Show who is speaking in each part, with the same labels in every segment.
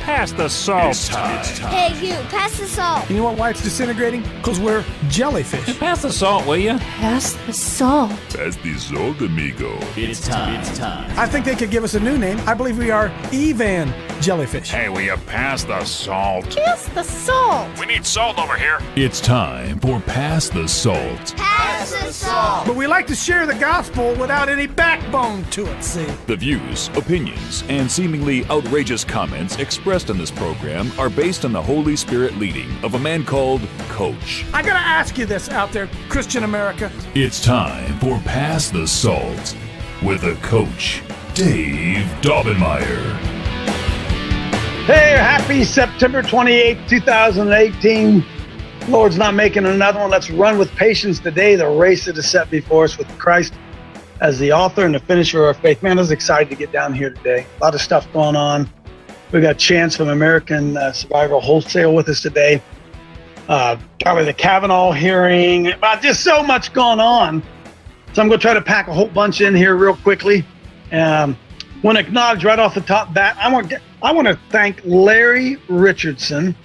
Speaker 1: pass the salt.
Speaker 2: It's time.
Speaker 3: Hey, you, pass the salt.
Speaker 4: You know what, why it's disintegrating? Because we're jellyfish.
Speaker 1: Pass the salt, will you?
Speaker 3: Pass the salt.
Speaker 2: Pass the salt, amigo.
Speaker 5: It's time.
Speaker 4: I think they could give us a new name. I believe we are Evan Jellyfish.
Speaker 1: Hey, will you pass the salt?
Speaker 3: Pass the salt.
Speaker 1: We need salt over here.
Speaker 2: It's time for Pass the Salt.
Speaker 3: Pass the salt.
Speaker 4: But we like to share the gospel without any backbone to it, see?
Speaker 2: The views, opinions, and seemingly outrageous comments expressed in this program are based on the Holy Spirit leading of a man called Coach.
Speaker 4: I gotta ask you this out there, Christian America.
Speaker 2: It's time for Pass the Salt with a coach, Dave Daubenmire.
Speaker 6: Hey, happy September 28th, 2018. Lord's not making another one. Let's run with patience today the race that is set before us with Christ as the author and the finisher of our faith. Man, I was excited to get down here today. A lot of stuff going on. We got Chance from American Survivor Wholesale with us today. Probably the Kavanaugh hearing. Just so much going on. So I'm going to try to pack a whole bunch in here real quickly. Want to acknowledge right off the top bat, I want to thank Larry Richardson,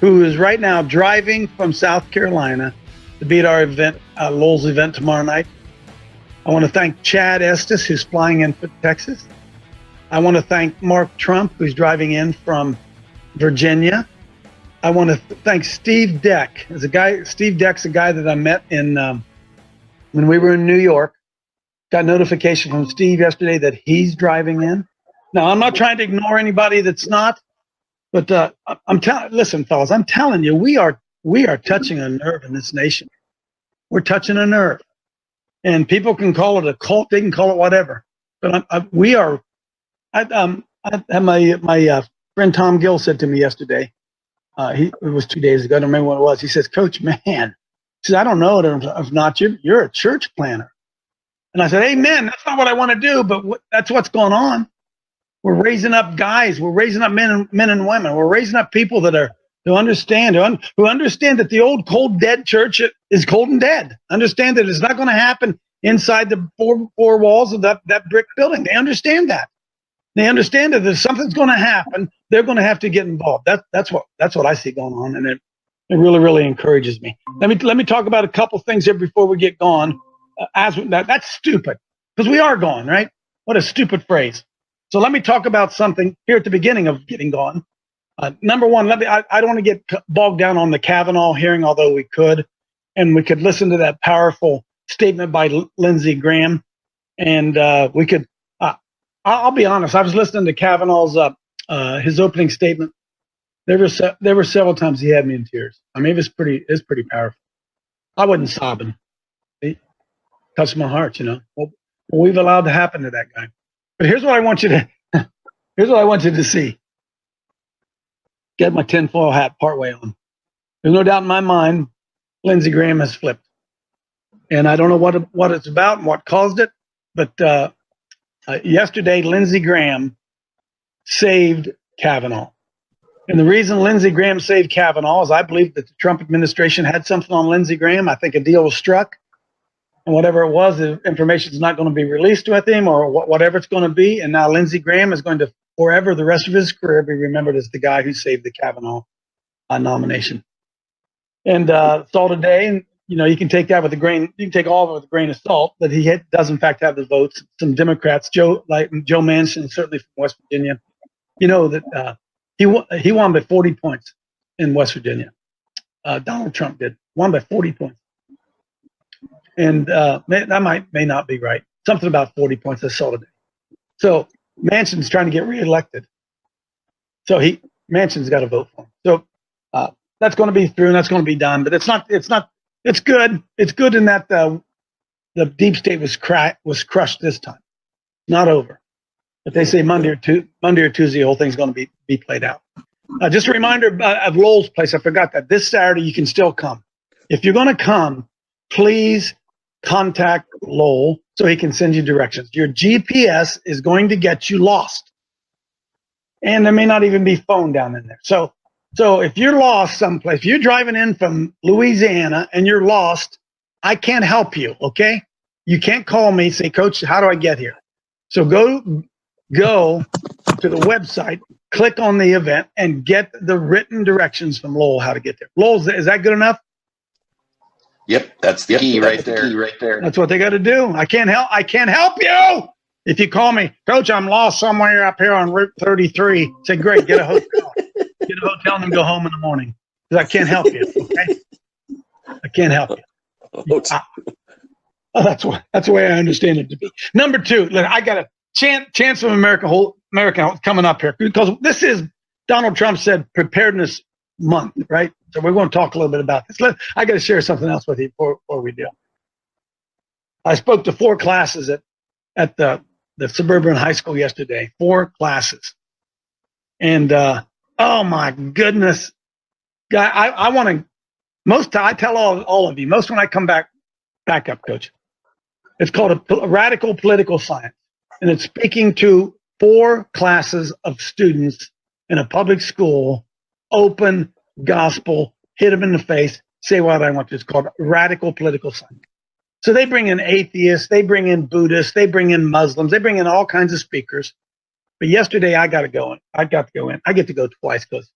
Speaker 6: who is right now driving from South Carolina to be at our event, Lowell's event tomorrow night. I want to thank Chad Estes, who's flying in from Texas. I want to thank Mark Trump, who's driving in from Virginia. I want to thank Steve Deck. Steve Deck's a guy that I met in when we were in New York. Got notification from Steve yesterday that he's driving in. Now, I'm not trying to ignore anybody that's not, but listen, fellas, I'm telling you, we are touching a nerve in this nation. We're touching a nerve, and people can call it a cult, they can call it whatever, but we are. My friend Tom Gill said to me yesterday. It was 2 days ago. I don't remember what it was. He says, "Coach, man," he says, "I don't know if not you're a church planner." And I said, "Amen. That's not what I want to do, but that's what's going on. We're raising up guys. We're raising up men and women. We're raising up people who understand that the old cold dead church is cold and dead. Understand that it's not going to happen inside the four walls of that brick building. They understand that. They understand that if something's going to happen, they're going to have to get involved. That's what I see going on, and it really, really encourages me. Let me talk about a couple things here before we get going. That's stupid, because we are gone, right? What a stupid phrase. So let me talk about something here at the beginning of getting gone. Number one, I don't want to get bogged down on the Kavanaugh hearing, although we could, and we could listen to that powerful statement by Lindsey Graham, and we could. I'll be honest. I was listening to Kavanaugh's his opening statement. There were several times he had me in tears. I mean, it's pretty powerful. I wasn't sobbing. It touched my heart, you know. Well, we've allowed to happen to that guy. But here's what I want you to see. Get my tinfoil hat partway on. There's no doubt in my mind, Lindsey Graham has flipped, and I don't know what it's about and what caused it. But yesterday, Lindsey Graham saved Kavanaugh. And the reason Lindsey Graham saved Kavanaugh is I believe that the Trump administration had something on Lindsey Graham. I think a deal was struck. And whatever it was, the information is not going to be released with him or whatever it's going to be. And now Lindsey Graham is going to forever, the rest of his career, be remembered as the guy who saved the Kavanaugh nomination. And saw today, and you can take that with a grain. You can take all of it with a grain of salt. That he does in fact have the votes. Some Democrats, Joe Manchin, certainly from West Virginia, that he won by 40 points in West Virginia. Donald Trump won by 40 points. And that may not be right. Something about 40 points I saw today. So Manchin's trying to get reelected. So Manchin's got to vote for him. So that's going to be through and that's going to be done. But it's not. It's good. It's good in that the deep state was crushed this time. Not over. But they say Monday or Tuesday, the whole thing's going to be played out. Just a reminder of Lowell's place. I forgot that this Saturday you can still come. If you're going to come, please contact Lowell so he can send you directions. Your GPS is going to get you lost. And there may not even be phone down in there. So if you're lost someplace, if you're driving in from Louisiana and you're lost, I can't help you, okay? You can't call me, say, "Coach, how do I get here?" So go to the website, click on the event and get the written directions from Lowell how to get there. Lowell, is that good enough?
Speaker 5: Yep, that's the key right there.
Speaker 6: That's what they got to do. I can't help you. If you call me, Coach, I'm lost somewhere up here on Route 33. Say, great, get a hotel. Get a hotel and then go home in the morning. Because I can't help you. Okay? I can't help you. That's the way I understand it to be. Number 2, I got a chance of America coming up here because this is Donald Trump said preparedness month, right? So we're going to talk a little bit about this. I got to share something else with you before we do. I spoke to 4 classes at the suburban high school yesterday. 4 classes, and oh my goodness, guy, I want to. I tell all of you. Most when I come back up, Coach. It's called a radical political science, and it's speaking to 4 classes of students in a public school. Open gospel, hit them in the face, say what I want to. It's called radical political science. So they bring in atheists, they bring in Buddhists, they bring in Muslims, they bring in all kinds of speakers. But yesterday I got to go in. I got to go in. I get to go twice because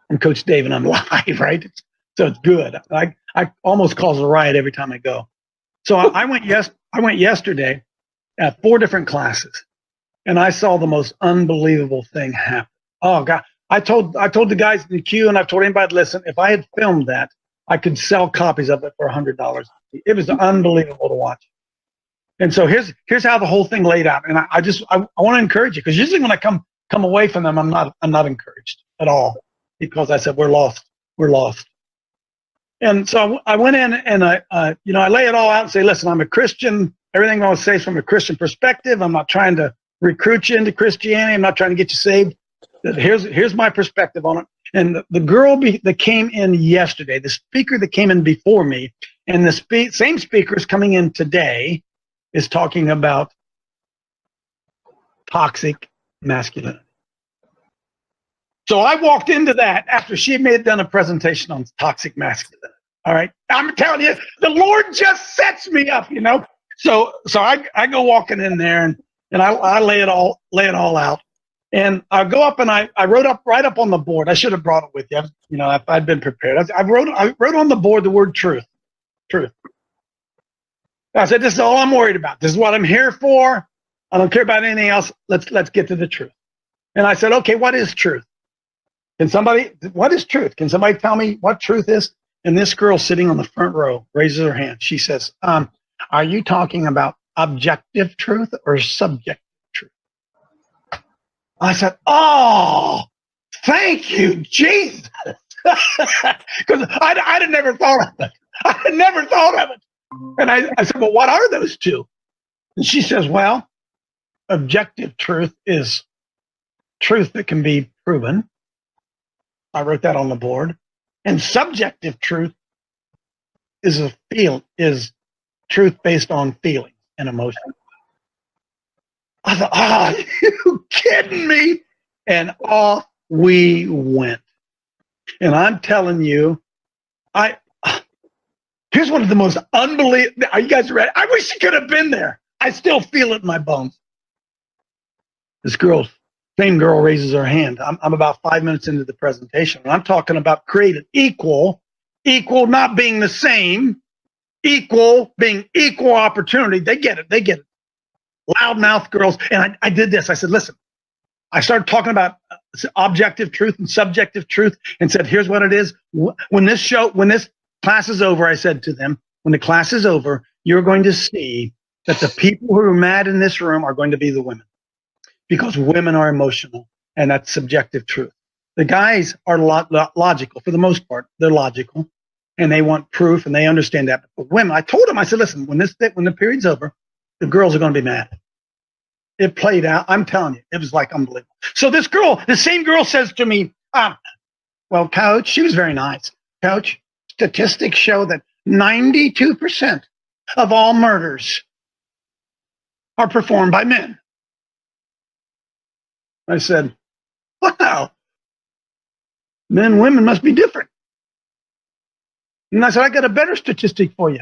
Speaker 6: I'm Coach Dave and I'm live, right? So it's good. I almost cause a riot every time I go. So I went yesterday at 4 different classes, and I saw the most unbelievable thing happen. Oh God. I told the guys in the queue, and I've told anybody to listen, if I had filmed that, I could sell copies of it for $100. It was unbelievable to watch. And so here's how the whole thing laid out. And I want to encourage you, because usually when I come away from them, I'm not encouraged at all, because I said we're lost. And so I went in and I lay it all out and say, listen, I'm a Christian. Everything I want to say is from a Christian perspective. I'm not trying to recruit you into Christianity. I'm not trying to get you saved. Here's my perspective on it. And the girl that came in yesterday, the speaker that came in before me, and the same speaker is coming in today, is talking about toxic masculinity. So I walked into that after she had done a presentation on toxic masculinity. All right, I'm telling you, the Lord just sets me up, So I go walking in there and I lay it all out. And I go up and I wrote up right up on the board. I should have brought it with you, if I'd been prepared. I wrote on the board the word truth. Truth. I said, this is all I'm worried about. This is what I'm here for. I don't care about anything else. Let's get to the truth. And I said, okay, what is truth? What is truth? Can somebody tell me what truth is? And this girl sitting on the front row raises her hand. She says, are you talking about objective truth or subjective? I said, oh, thank you, Jesus. Because I'd have never thought of it. And I said, well, what are those two? And she says, well, objective truth is truth that can be proven. I wrote that on the board. And subjective truth is truth based on feelings and emotion. I thought, are you kidding me? And off we went. And I'm telling you, here's one of the most unbelievable. Are you guys ready? I wish you could have been there. I still feel it in my bones. This same girl raises her hand. I'm about 5 minutes into the presentation, and I'm talking about creating equal not being the same, equal being equal opportunity. They get it. Loudmouth girls. And I did this. I said, listen, I started talking about objective truth and subjective truth and said, here's what it is. When this class is over, I said to them, when the class is over, you're going to see that the people who are mad in this room are going to be the women, because women are emotional, and that's subjective truth. The guys are logical for the most part. They're logical, and they want proof, and they understand that. But women, I told them, I said, listen, when the period's over, the girls are going to be mad. It played out. I'm telling you, it was like unbelievable. So the same girl says to me, well, Coach, she was very nice. Coach, statistics show that 92% of all murders are performed by men. I said, wow, men and women must be different. And I said, I got a better statistic for you.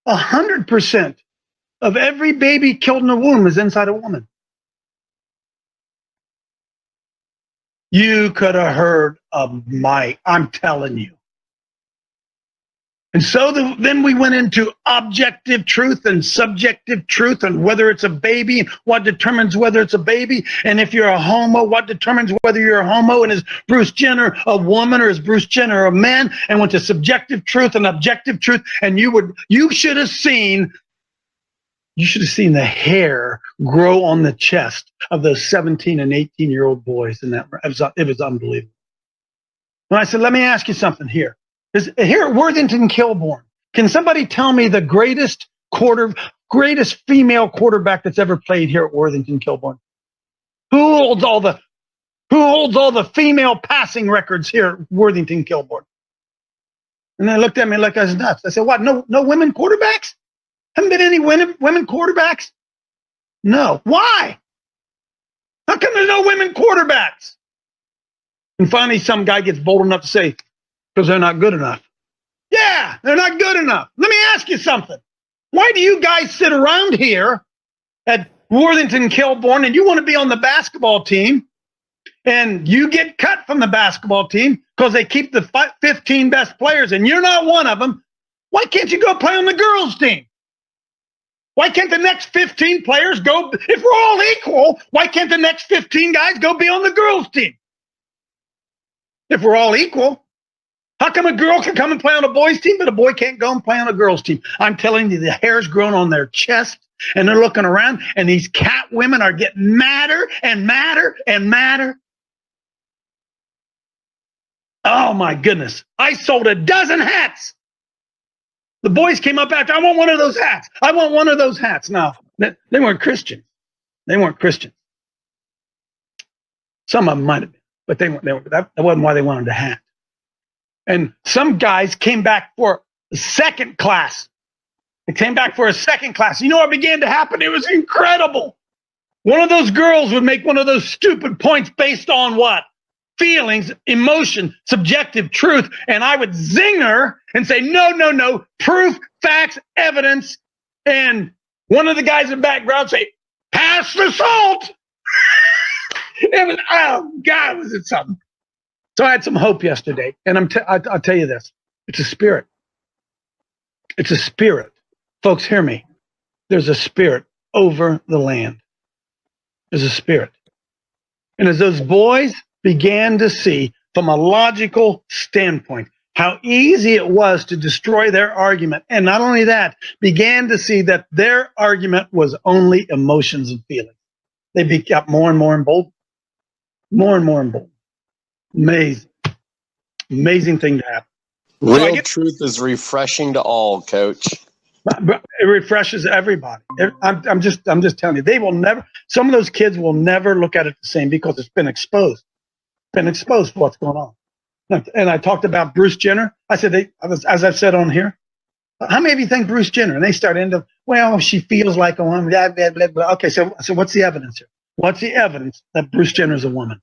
Speaker 6: 100% of every baby killed in the womb is inside a woman. You could have heard a mic. I'm telling you. And so then we went into objective truth and subjective truth, and whether it's a baby and what determines whether it's a baby. And if you're a homo, what determines whether you're a homo. And is Bruce Jenner a woman or is Bruce Jenner a man? And went to subjective truth and objective truth. And you should have seen the hair grow on the chest of those 17 and 18-year-old boys. And it was unbelievable. And I said, let me ask you something here. Here at Worthington Kilbourne, can somebody tell me the greatest female quarterback that's ever played here at Worthington Kilbourne? Who holds all the female passing records here at Worthington Kilbourne? And they looked at me like I was nuts. I said, what, no women quarterbacks? Haven't been any women quarterbacks? No. Why? How come there's no women quarterbacks? And finally, some guy gets bold enough to say, because they're not good enough. Yeah, they're not good enough. Let me ask you something. Why do you guys sit around here at Worthington Kilbourne and you want to be on the basketball team and you get cut from the basketball team because they keep the 15 best players and you're not one of them? Why can't you go play on the girls' team? Why can't the next 15 players go? If we're all equal, why can't the next 15 guys go be on the girls' team? If we're all equal. How come a girl can come and play on a boys' team, but a boy can't go and play on a girls' team? I'm telling you, the hair's grown on their chest, and they're looking around, and these cat women are getting madder and madder and madder. Oh, my goodness. I sold a dozen hats. The boys came up after, I want one of those hats. I want one of those hats. Now, they weren't Christian. They weren't Christian. Some of them might have been, but that wasn't why they wanted a hat. And some guys came back for a second class. They came back for a second class. You know what began to happen? It was incredible. One of those girls would make one of those stupid points based on what? Feelings, emotion, subjective truth. And I would zing her and say, no, proof, facts, evidence. And one of the guys in the background say, pass the salt. It was, oh God, was it something? So I had some hope yesterday, and I'll tell you this. It's a spirit. It's a spirit. Folks, hear me. There's a spirit over the land. There's a spirit. And as those boys began to see from a logical standpoint how easy it was to destroy their argument, and not only that, began to see that their argument was only emotions and feelings. They became more and more emboldened. More and more emboldened. Amazing thing to happen.
Speaker 7: Real truth is refreshing to all, Coach.
Speaker 6: It refreshes everybody. I'm just telling you, they will never. Some of those kids will never look at it the same because it's been exposed. Been exposed for what's going on. And I talked about Bruce Jenner. I said, as I've said on here, how many of you think Bruce Jenner? And they start into, well, she feels like a woman. Blah, blah, blah, blah. Okay, so what's the evidence here? What's the evidence that Bruce Jenner is a woman?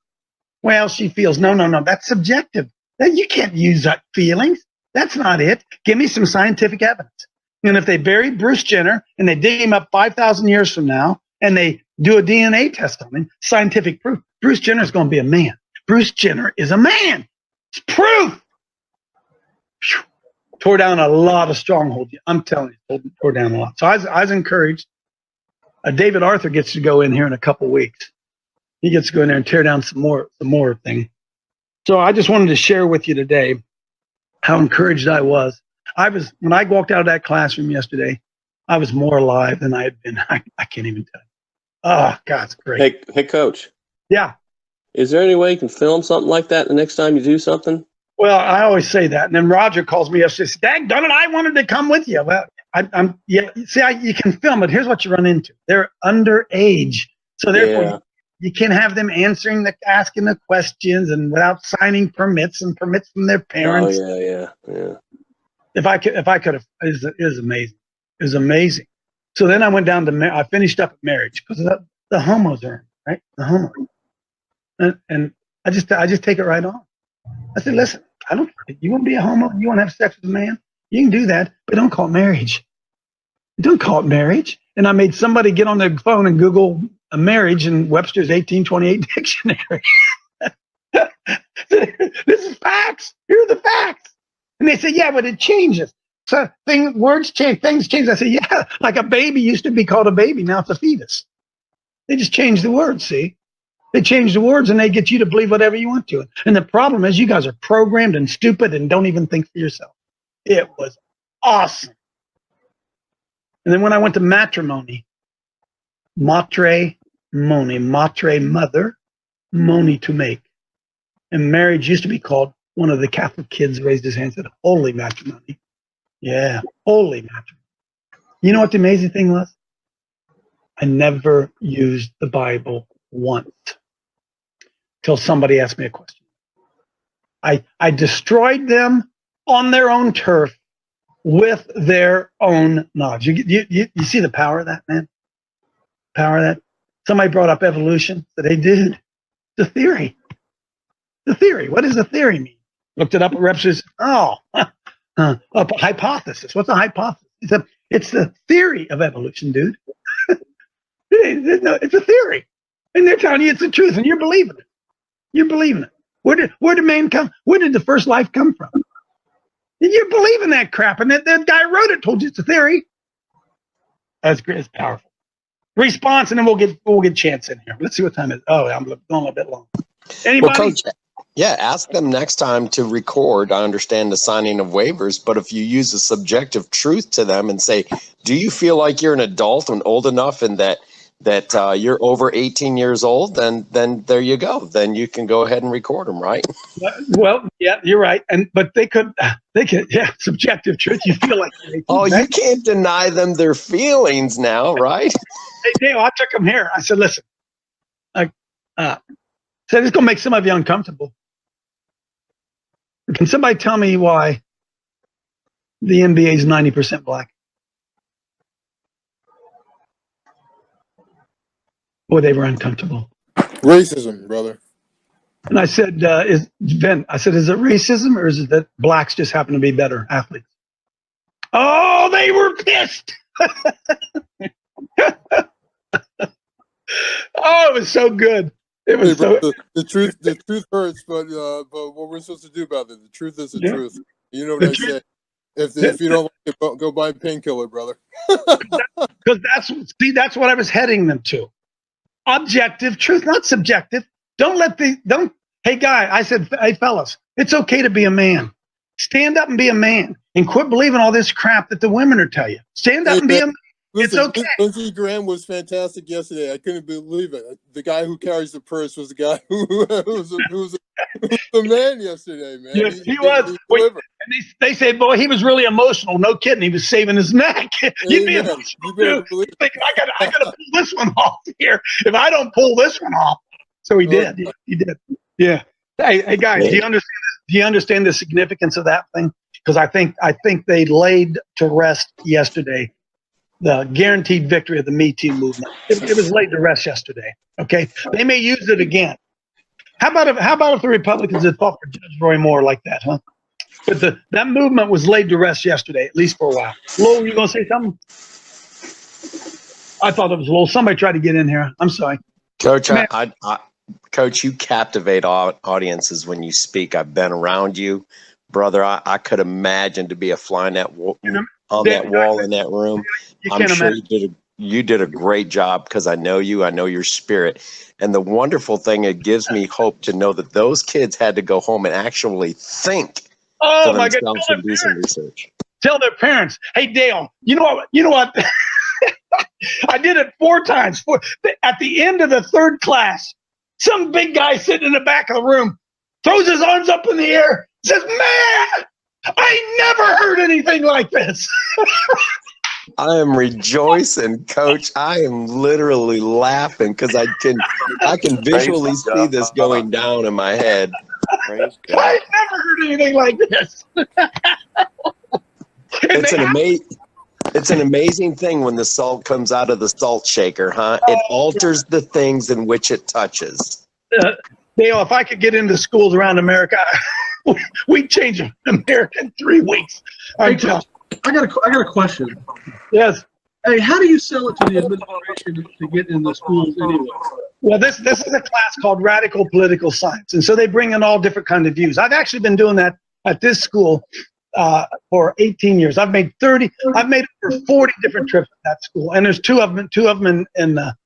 Speaker 6: Well, she feels, no, that's subjective. You can't use that feelings. That's not it. Give me some scientific evidence. And if they bury Bruce Jenner and they dig him up 5,000 years from now and they do a DNA test on him, scientific proof, Bruce Jenner is going to be a man. Bruce Jenner is a man. It's proof. Whew. Tore down a lot of strongholds. I'm telling you, tore down a lot. So I was encouraged. David Arthur gets to go in here in a couple weeks. He gets to go in there and tear down some more thing. So I just wanted to share with you today how encouraged I was. When I walked out of that classroom yesterday, I was more alive than I had been. I can't even tell you. Oh, God, it's great.
Speaker 7: Hey, Coach.
Speaker 6: Yeah.
Speaker 7: Is there any way you can film something like that the next time you do something?
Speaker 6: Well, I always say that. And then Roger calls me up and says, daggone it, I wanted to come with you. Well, you can film it. Here's what you run into. They're underage. So therefore, you can't have them asking the questions and without signing permits from their parents.
Speaker 7: Oh, yeah.
Speaker 6: If I could have, it was amazing. It was amazing. So then I went down to, I finished up at marriage because the homos are in, right? The homos. And I just take it right on. I said, listen, you want to be a homo? You want to have sex with a man? You can do that, but don't call it marriage. Don't call it marriage. And I made somebody get on their phone and Google a marriage in Webster's 1828 dictionary. And they say, yeah, but it changes. So words change, things change. I say, yeah, like a baby used to be called a baby. Now it's a fetus. They just change the words, see? They change the words and they get you to believe whatever you want to. And the problem is you guys are programmed and stupid and don't even think for yourself. It was awesome. And then when I went to matrimony, matre, mother, moni, to make. And marriage used to be called, one of the Catholic kids raised his hand and said, holy matrimony. Yeah, holy matrimony. You know what the amazing thing was? I never used the Bible once till somebody asked me a question. I destroyed them on their own turf with their own knowledge. You see the power of that, man? Power of that? Somebody brought up evolution. Said, hey, dude, the theory. The theory. What does the theory mean? Looked it up at Repsis. Oh, a hypothesis. What's a hypothesis? It's the theory of evolution, dude. It's a theory. And they're telling you it's the truth, and you're believing it. You're believing it. Where did man come? Where did the first life come from? And you're believing that crap, and that guy wrote it, told you it's a theory. That's great. It's powerful. Response, and then we'll get Chance in here. Let's see what time it is. Oh, I'm going a little bit long. Anybody?
Speaker 8: Well, Coach, yeah, ask them next time to record. I understand the signing of waivers, but if you use a subjective truth to them and say, do you feel like you're an adult and old enough and that you're over 18 years old, then there you go. Then you can go ahead and record them, right?
Speaker 6: Well, yeah, you're right. But they could, yeah, subjective truth. You feel like you're 18,
Speaker 8: oh,
Speaker 6: right?
Speaker 8: you can't deny them their feelings now, right?
Speaker 6: Hey, Dale, I took them here. I said, listen, so it's going to make some of you uncomfortable. Can somebody tell me why the NBA is 90% black? Boy, they were uncomfortable.
Speaker 9: Racism, brother.
Speaker 6: And I said, is it racism or is it that blacks just happen to be better athletes? Oh, they were pissed. Oh, it was so good. It was
Speaker 9: the truth hurts, but what we're supposed to do about it? The truth is the truth. You know what I say? If you don't like it, go buy a painkiller, brother.
Speaker 6: Because that's what I was heading them to. Objective truth, not subjective. Hey guy, I said, hey fellas, it's okay to be a man. Stand up and be a man and quit believing all this crap that the women are telling you. Stand up and be a man.
Speaker 9: Listen,
Speaker 6: it's okay.
Speaker 9: Lindsey Graham was fantastic yesterday. I couldn't believe it. The guy who carries the purse was the guy who was the man yesterday, man.
Speaker 6: Yes, he was. And they say, boy, he was really emotional. No kidding. He was saving his neck. You'd be emotional, too. Thinking, I gotta pull this one off here. If I don't pull this one off. So he did. He did. Yeah. Hey guys, do you understand the significance of that thing? Because I think they laid to rest yesterday the guaranteed victory of the Me Too movement. It was laid to rest yesterday. Okay, they may use it again. How about if the Republicans had fought for Judge Roy Moore like that, huh? But that movement was laid to rest yesterday, at least for a while. Lowell, you gonna say something? I thought it was Lowell. Somebody tried to get in here. I'm sorry,
Speaker 8: Coach. Coach, you captivate audiences when you speak. I've been around you, brother. I could imagine to be a fly on that wall in that room. I'm sure you did a great job because I know you. I know your spirit. And the wonderful thing, it gives me hope to know that those kids had to go home and actually think for themselves and do some research.
Speaker 6: Tell their parents, hey, Dale, you know what? I did it 4 times. At the end of the 3rd class, some big guy sitting in the back of the room throws his arms up in the air, says, man, I never heard anything like this.
Speaker 8: I am rejoicing, Coach. I am literally laughing because I can visually see this going down in my head.
Speaker 6: I never heard anything like this.
Speaker 8: It's an amazing thing when the salt comes out of the salt shaker, huh? It alters the things in which it touches.
Speaker 6: Dale, if I could get into schools around America, we'd change America in 3 weeks.
Speaker 10: I got a question.
Speaker 6: Yes.
Speaker 10: Hey, how do you sell it to the administration to get in the schools anyway?
Speaker 6: Well, this is a class called Radical Political Science, and so they bring in all different kind of views. I've actually been doing that at this school for 18 years. I've made over 40 different trips at that school, and there's two of them in the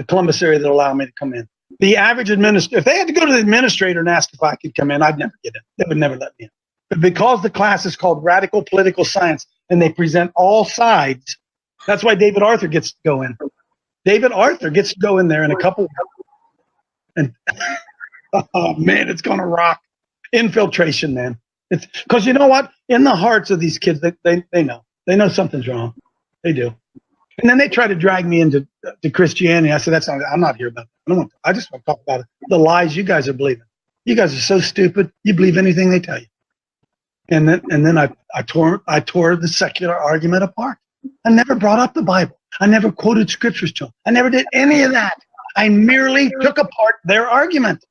Speaker 6: Columbus area that allow me to come in. The average administrator, if they had to go to the administrator and ask if I could come in, I'd never get in. They would never let me in. But because the class is called Radical Political Science and they present all sides, that's why David Arthur gets to go in. David Arthur gets to go in there in a couple of and oh man, it's gonna rock. Infiltration, man. It's because you know what? In the hearts of these kids, they know something's wrong. They do. And then they try to drag me into Christianity. I said, I'm not here about that. I just want to talk about it. The lies you guys are believing. You guys are so stupid. You believe anything they tell you. And then I tore the secular argument apart. I never brought up the Bible. I never quoted scriptures to them. I never did any of that. I merely took apart their argument.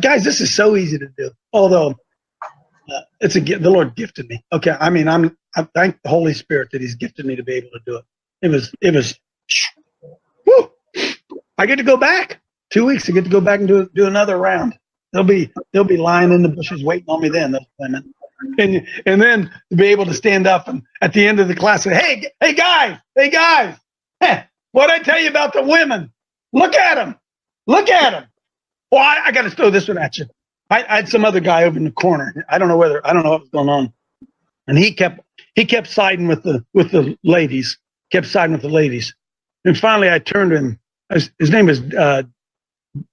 Speaker 6: Guys, this is so easy to do. Although it's a gift. The Lord gifted me. Okay, I mean, I thank the Holy Spirit that He's gifted me to be able to do it. It was. Whew. I get to go back 2 weeks. I get to go back and do another round. They'll be lying in the bushes waiting on me then. Those women, and then to be able to stand up and at the end of the class say, hey guys, what I tell you about the women? Look at them. Well, I got to throw this one at you. I had some other guy over in the corner. I don't know what was going on, and he kept siding with the ladies. Kept siding with the ladies, and finally I turned to him. His name is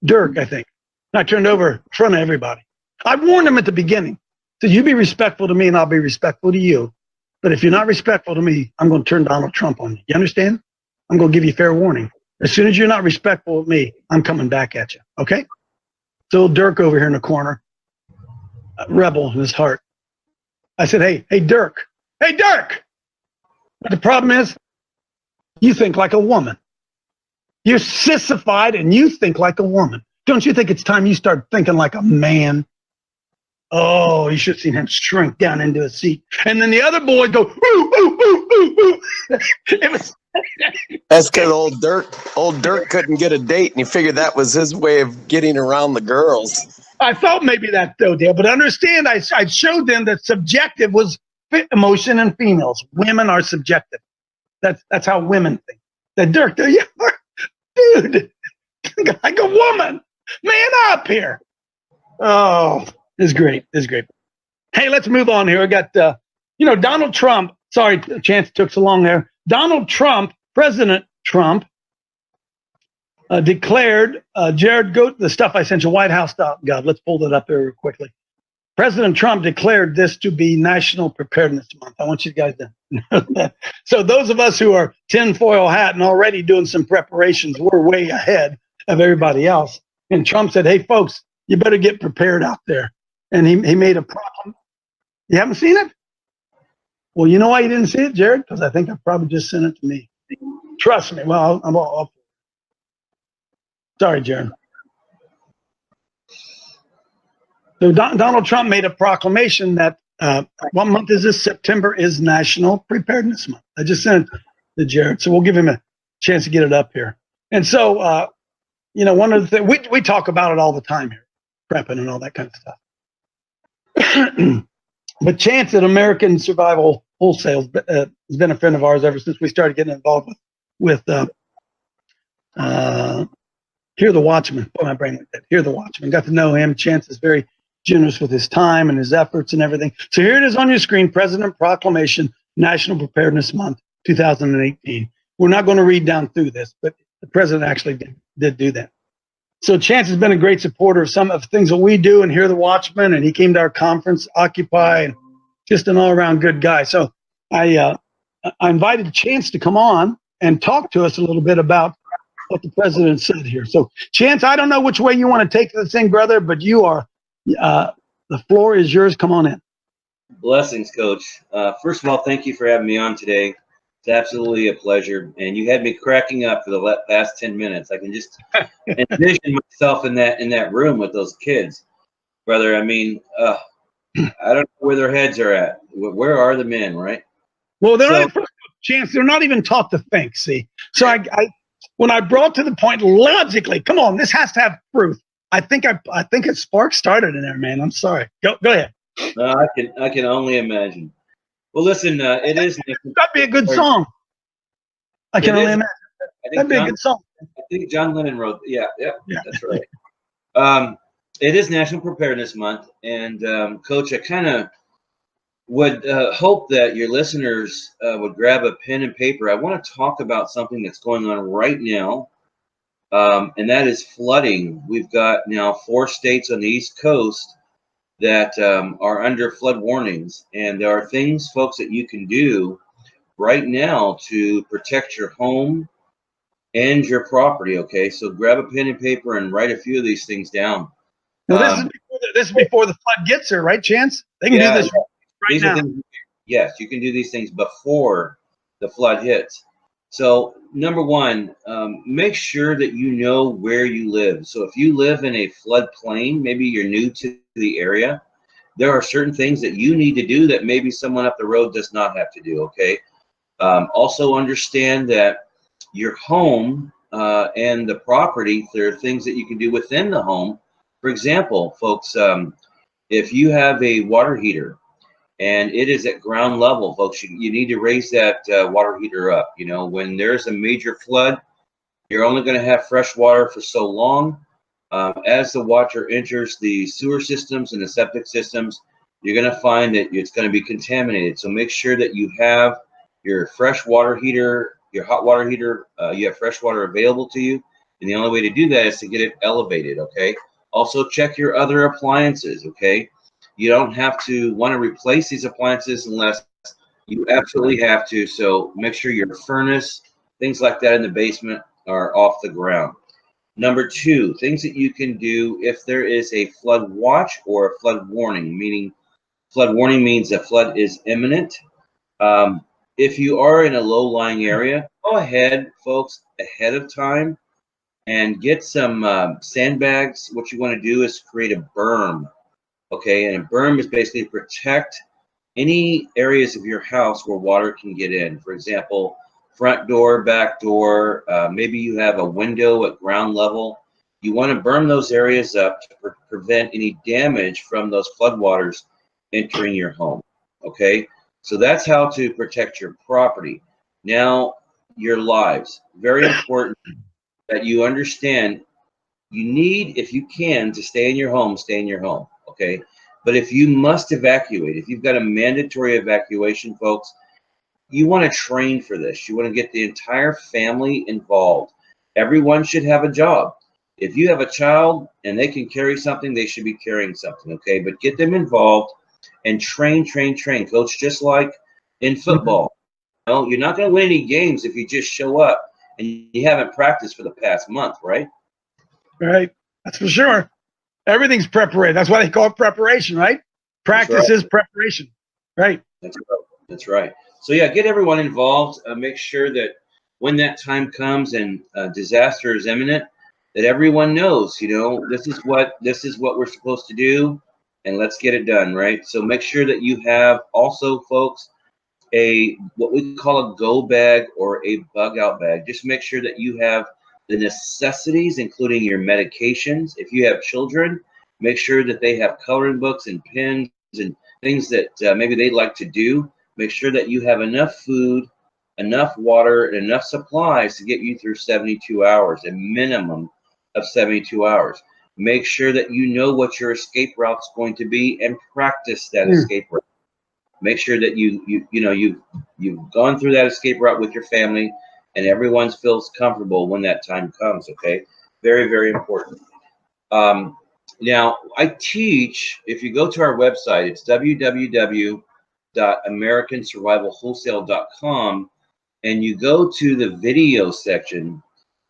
Speaker 6: Dirk, I think. And I turned over in front of everybody. I warned him at the beginning. I said, you be respectful to me, and I'll be respectful to you. But if you're not respectful to me, I'm going to turn Donald Trump on you. You understand? I'm going to give you fair warning. As soon as you're not respectful of me, I'm coming back at you. Okay? So Dirk over here in the corner, rebel in his heart. I said, hey, Dirk. But the problem is, you think like a woman. You're sissified and you think like a woman. Don't you think it's time you start thinking like a man? Oh, you should have seen him shrink down into a seat. And then the other boys go, ooh, ooh, ooh, ooh, ooh. It was.
Speaker 8: That's because old Dirk couldn't get a date, and he figured that was his way of getting around the girls.
Speaker 6: I thought maybe that though, Dale, but understand, I showed them that subjective was emotion in females. Women are subjective. That's how women think. That Dirk, dude, like a woman, man up here. Oh, it's great. Hey, let's move on here. I got, Donald Trump. Sorry, Chance took so long there. Donald Trump, President Trump, declared, Jared, go the stuff I sent you, White House. God, let's pull that up there quickly. President Trump declared this to be National Preparedness Month. I want you guys to know that. So those of us who are tinfoil hat and already doing some preparations, we're way ahead of everybody else. And Trump said, hey, folks, you better get prepared out there. And he made a problem. You haven't seen it? Well, you know why you didn't see it, Jared? Because I think I probably just sent it to me. Trust me. Well, I'm all sorry, Jared. So Donald Trump made a proclamation that what month is this? September is National Preparedness Month. I just sent it to Jared, so we'll give him a chance to get it up here. And so, one of the things we talk about it all the time here, prepping and all that kind of stuff. But Chance at American Survival Wholesale has been a friend of ours ever since we started getting involved with Hear the Watchman. Boy, my brain like that. Hear the Watchman. Got to know him. Chance is very generous with his time and his efforts and everything. So here it is on your screen, President Proclamation, National Preparedness Month, 2018. We're not going to read down through this, but the president actually did do that. So Chance has been a great supporter of some of the things that we do and Hear the Watchman, and he came to our conference, Occupy, and just an all-around good guy. So I invited Chance to come on and talk to us a little bit about what the president said here. So Chance, I don't know which way you want to take this thing, brother, but you are the floor is yours. Come on in.
Speaker 11: Blessings, Coach. First of all, thank you for having me on today. It's absolutely a pleasure. And you had me cracking up for the past 10 minutes. I can just envision myself in that room with those kids, brother. I mean, I don't know where their heads are at. Where are the men, right?
Speaker 6: Well, they're not, Chance, they're not even taught to think, see? So I when I brought to the point logically, come on, this has to have proof. I think a spark started in there, man. I'm sorry. Go ahead.
Speaker 11: I can only imagine. Well, listen, it is.
Speaker 6: That'd be a good song. I can only imagine. That'd be a good song.
Speaker 11: I think John Lennon wrote. Yeah, that's right. It is National Preparedness Month, and Coach, I kind of would hope that your listeners would grab a pen and paper. I want to talk about something that's going on right now, and that is flooding. We've got now 4 states on the East Coast that are under flood warnings, and there are things, folks, that you can do right now to protect your home and your property. Okay, so grab a pen and paper and write a few of these things down.
Speaker 6: Well, this is before the flood gets there, right, Chance? They can do this right now.
Speaker 11: Yes, you can do these things before the flood hits. So, number one, make sure that you know where you live. So, if you live in a floodplain, maybe you're new to the area, there are certain things that you need to do that maybe someone up the road does not have to do. Okay. Also, understand that your home and the property, there are things that you can do within the home. For example, folks, if you have a water heater and it is at ground level, folks, you need to raise that water heater up. You know, when there's a major flood, you're only going to have fresh water for so long. As the water enters the sewer systems and the septic systems, you're going to find that it's going to be contaminated. So make sure that you have your fresh water heater, your hot water heater, you have fresh water available to you. And the only way to do that is to get it elevated, okay? Also, check your other appliances, okay? You don't have to want to replace these appliances unless you absolutely have to. So make sure your furnace, things like that in the basement are off the ground. Number 2, things that you can do if there is a flood watch or a flood warning, meaning flood warning means a flood is imminent. If you are in a low-lying area, go ahead, folks, ahead of time and get some sandbags. What you want to do is create a berm, okay? And a berm is basically protect any areas of your house where water can get in. For example, front door, back door, maybe you have a window at ground level. You want to berm those areas up to prevent any damage from those floodwaters entering your home, okay? So that's how to protect your property. Now, your lives. Very important that you understand you need, if you can, to stay in your home, stay in your home, okay? But if you must evacuate, if you've got a mandatory evacuation, folks, you want to train for this. You want to get the entire family involved. Everyone should have a job. If you have a child and they can carry something, they should be carrying something, okay? But get them involved and train, Coach, just like in football. You know, you're not going to win any games if you just show up and you haven't practiced for the past month, right?
Speaker 6: Right. That's for sure. Everything's preparation. That's why they call it preparation, right? Practice is preparation. Right.
Speaker 11: That's right. So yeah, get everyone involved. Make sure that when that time comes and disaster is imminent, that everyone knows, you know, this is what we're supposed to do, and let's get it done, right? So make sure that you have also, folks, what we call a go bag or a bug out bag. Just make sure that you have the necessities, including your medications. If you have children, make sure that they have coloring books and pens and things that maybe they'd like to do. Make sure that you have enough food, enough water, and enough supplies to get you through 72 hours, a minimum of 72 hours. Make sure that you know what your escape route's going to be and practice that escape route. Make sure that you've gone through that escape route with your family and everyone feels comfortable when that time comes, okay? Very, very important. Now, I teach, if you go to our website, it's www.americansurvivalwholesale.com, and you go to the video section,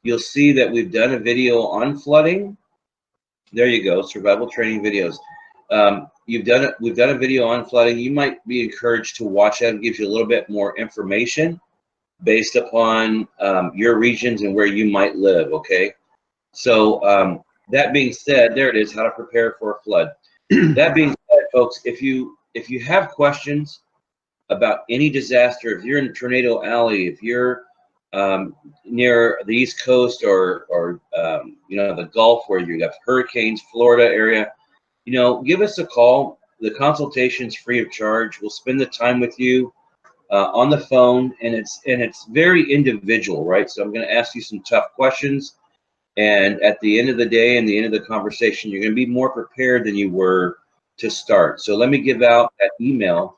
Speaker 11: you'll see that we've done a video on flooding. There you go, survival training videos. We've done a video on flooding. You might be encouraged to watch that. It gives you a little bit more information based upon your regions and where you might live, okay? So that being said, there it is, how to prepare for a flood. That being said, folks, if you have questions about any disaster, if you're in Tornado Alley, if you're near the East Coast or the Gulf where you have hurricanes, Florida area, give us a call. The consultation's free of charge. We'll spend the time with you on the phone, and it's very individual, right? So I'm going to ask you some tough questions, and at the end of the day and the end of the conversation, you're going to be more prepared than you were to start. So let me give out that email.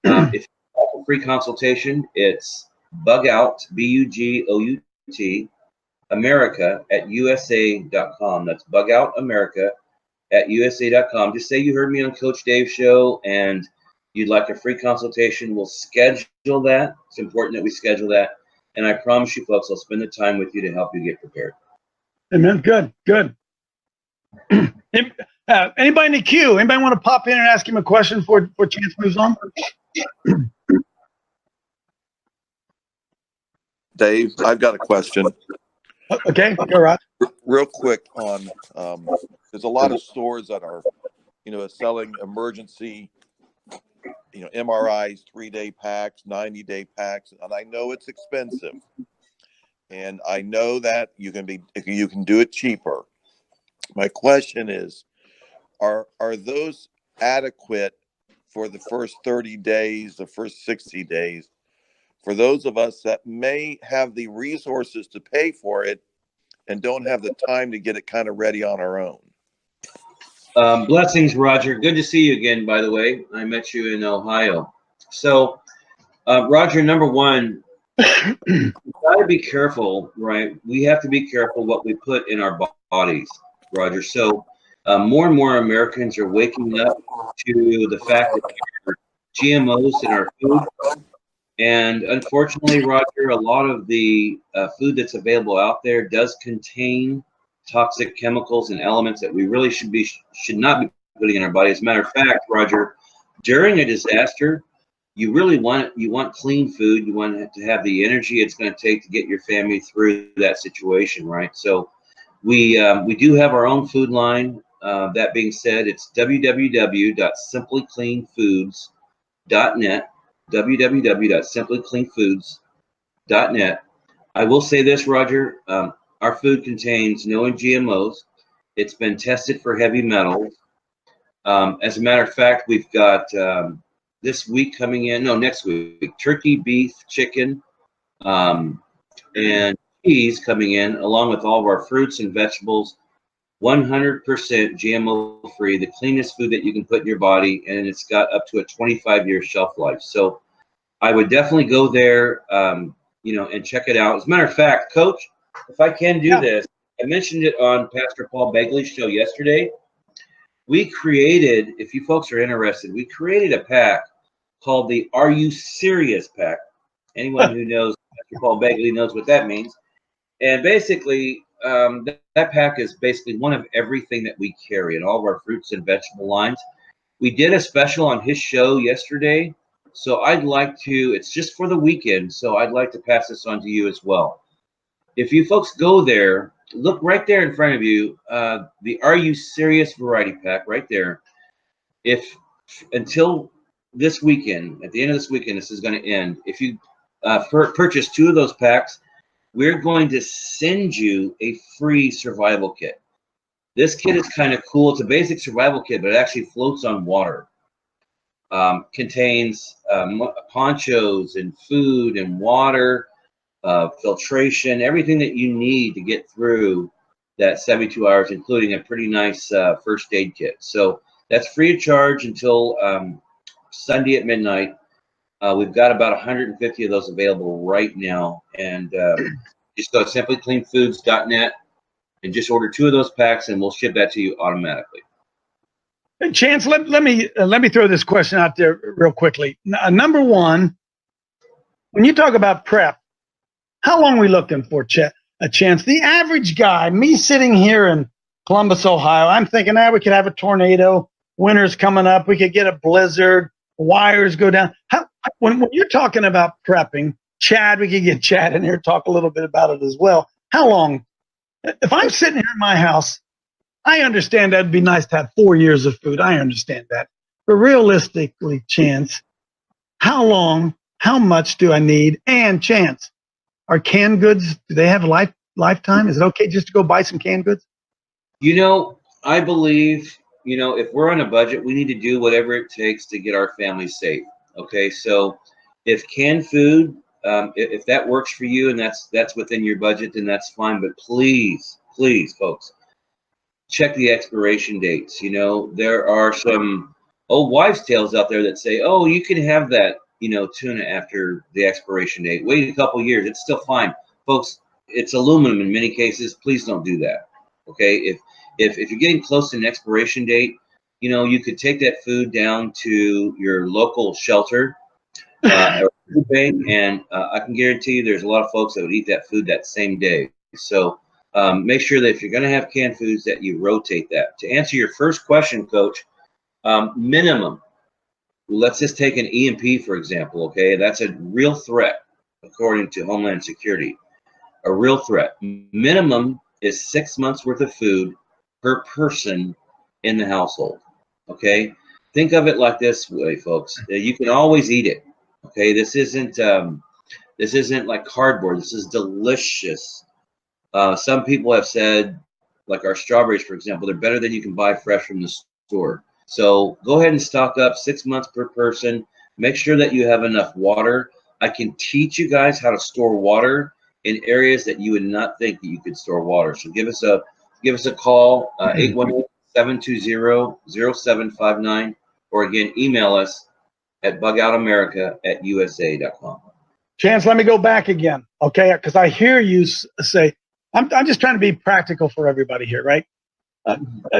Speaker 11: If you want a free consultation, it's bugout, BUGOUT, America@USA.com. That's bugoutamerica@USA.com. Just say you heard me on Coach Dave's show and you'd like a free consultation. We'll schedule that. It's important that we schedule that. And I promise you, folks, I'll spend the time with you to help you get prepared.
Speaker 6: Amen. Good. Anybody in the queue? Anybody want to pop in and ask him a question before Chance moves on?
Speaker 12: Dave, I've got a question.
Speaker 6: Okay, go right.
Speaker 12: Real quick on, there's a lot of stores that are, selling emergency, MRIs, 3-day packs, 90-day packs, and I know it's expensive. And I know that you can do it cheaper. My question is, are those adequate for the first 30 days, the first 60 days, for those of us that may have the resources to pay for it and don't have the time to get it kind of ready on our own?
Speaker 11: Blessings, Roger. Good to see you again, by the way. I met you in Ohio. So, Roger, number one, we got to be careful, right? We have to be careful what we put in our bodies, Roger. So, more and more Americans are waking up to the fact that there are GMOs in our food. And unfortunately, Roger, a lot of the food that's available out there does contain toxic chemicals and elements that we really should not be putting in our body. As a matter of fact, Roger, during a disaster, you want clean food. You want to have the energy it's going to take to get your family through that situation, right? So we do have our own food line. That being said, it's www.simplycleanfoods.net. www.simplycleanfoods.net. I will say this, Roger. Our food contains no GMOs. It's been tested for heavy metals. As a matter of fact, we've got next week, turkey, beef, chicken, and cheese coming in, along with all of our fruits and vegetables, 100% GMO free, the cleanest food that you can put in your body, and it's got up to a 25-year shelf life. So I would definitely go there, and check it out. As a matter of fact, Coach, if I can do this, I mentioned it on Pastor Paul Begley's show yesterday. We created, if you folks are interested, we created a pack called the Are You Serious pack. Anyone who knows Pastor Paul Begley knows what that means. And basically, that pack is basically one of everything that we carry in all of our fruits and vegetable lines. We did a special on his show yesterday, so it's just for the weekend, so I'd like to pass this on to you as well. If you folks go there, look right there in front of you, the Are You Serious variety pack right there. If until this weekend, at the end of this weekend, this is going to end. If you purchase 2 of those packs, we're going to send you a free survival kit. This kit is kind of cool. It's a basic survival kit, but it actually floats on water. Contains ponchos and food and water, filtration, everything that you need to get through that 72 hours, including a pretty nice first aid kit. So that's free of charge until Sunday at midnight. We've got about 150 of those available right now. And just go to simplycleanfoods.net and just order 2 of those packs, and we'll ship that to you automatically.
Speaker 6: Chance, let me throw this question out there real quickly. Number one, when you talk about prep, how long are we looking for, a Chance? The average guy, me sitting here in Columbus, Ohio, I'm thinking, we could have a tornado, winter's coming up, we could get a blizzard, wires go down. When you're talking about prepping, Chad, we could get Chad in here, talk a little bit about it as well. How long? If I'm sitting here in my house, I understand that'd be nice to have 4 years of food. I understand that. But realistically, Chance, how long, how much do I need? And Chance, are canned goods, do they have a lifetime? Is it okay just to go buy some canned goods?
Speaker 11: I believe, if we're on a budget, we need to do whatever it takes to get our family safe. Okay, so if canned food, if that works for you and that's within your budget, then that's fine. But please, folks, check the expiration dates. There are some old wives' tales out there that say, "Oh, you can have that, tuna after the expiration date. Wait a couple years; it's still fine." Folks, it's aluminum in many cases. Please don't do that. Okay, if you're getting close to an expiration date, you could take that food down to your local shelter or food bank, and I can guarantee you there's a lot of folks that would eat that food that same day. So make sure that if you're going to have canned foods that you rotate that. To answer your first question, Coach, minimum, let's just take an EMP, for example, okay? That's a real threat, according to Homeland Security. A real threat. Minimum is 6 months worth of food per person in the household, okay? Think of it like this way, folks. You can always eat it, okay? This isn't like cardboard. This is delicious. Some people have said, like our strawberries, for example, they're better than you can buy fresh from the store. So go ahead and stock up 6 months per person. Make sure that you have enough water. I can teach you guys how to store water in areas that you would not think that you could store water. So give us a call, 818-720-0759, or again, email us at bugoutamerica@usa.com.
Speaker 6: Chance, let me go back again, okay? Because I hear you say, I'm just trying to be practical for everybody here, right?